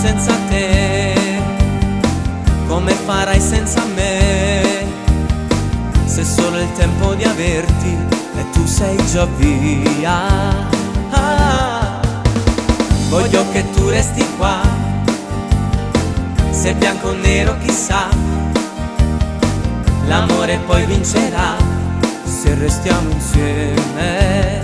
senza te? Come farai senza me? Se solo il tempo di averti e tu sei già via. Voglio che tu resti qua, se bianco o nero chissà, l'amore poi vincerà se restiamo insieme.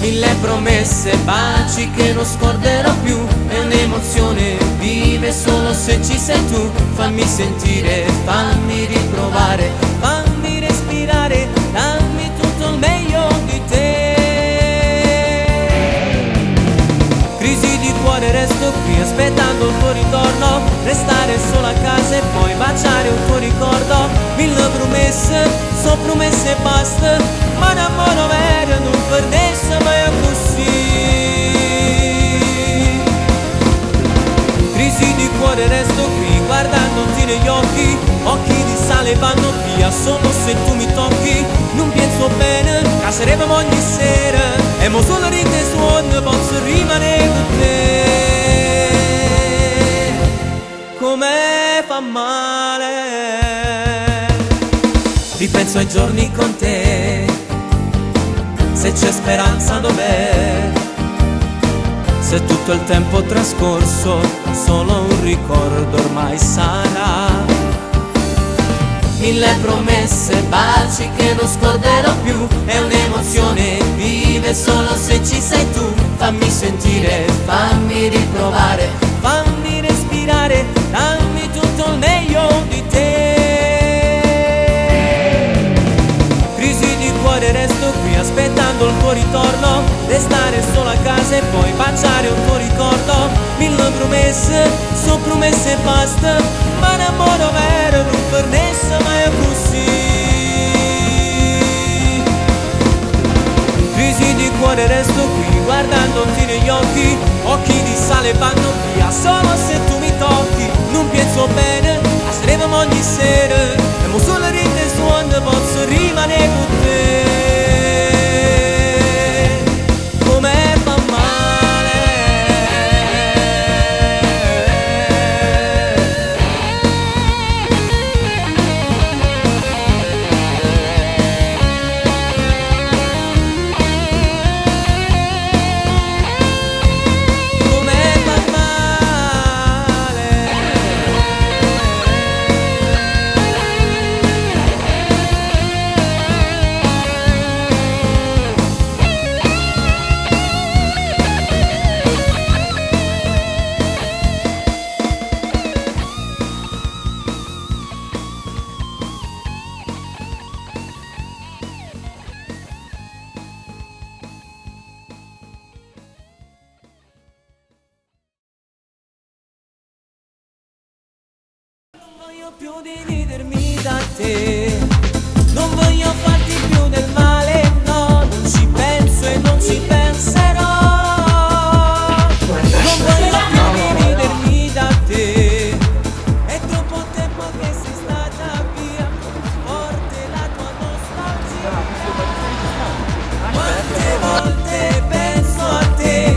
Mille promesse, baci che non scorderò più, è un'emozione, vive solo se ci sei tu. Fammi sentire, fammi riprovare, fammi respirare, dammi tutto il meglio di te. Crisi di cuore, resto qui aspettando il tuo ritorno, restare solo a casa e poi baciare un tuo ricordo. Mille promesse, so promesse e basta, ma l'amore vero non perdesse mai così. Crisi di cuore, resto qui guardandoti negli occhi, occhi di sale vanno via solo se tu mi tocchi. Non penso bene, caseremo ogni sera e mo solo ride e suono posso rimanere con te. Come fa male, ripenso ai giorni con te, se c'è speranza dov'è, se tutto il tempo trascorso solo un ricordo ormai sarà. Mille promesse, baci che non scorderò più, è un'emozione, vive solo se ci sei tu. Fammi sentire, fammi riprovare, fammi respirare, dammi tutto il meglio di te. Crisi di cuore, resto qui aspettando il tuo ritorno, restare solo a casa e poi baciare un tuo ricordo. Mille promesse, so promesse e basta, ma l'amore vero non perdesse mai così. Crisi di cuore, resto qui guardandoti negli occhi, occhi di sale vanno via solo se tu mi tocchi. Non penso bene, staremo ogni sera e mo solo ride e suono posso rimanere con te. Come fa male, come fa male. Non voglio più dividermi da te, non voglio farti più del male, no, non ci penso e non ci penserò. Non voglio più dividermi da te, è troppo tempo che sei stata via, forte la tua nostalgia. Quante volte penso a te,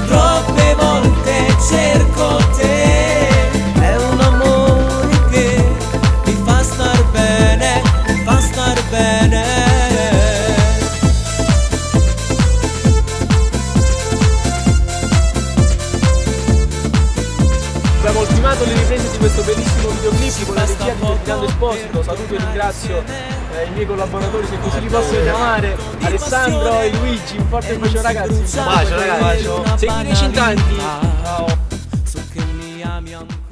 troppe volte cerco te. È un amore che mi fa star bene, mi fa star bene. Abbiamo ultimato le riprese di questo bellissimo videoclip con la regia di Ferdinando Esposito. Saluto e ringrazio i miei collaboratori, se così li posso chiamare, Alessandro e Luigi. Un forte bacio ragazzi. Bacio ragazzi. Seguiteci in tanti. So che mi ami ancora.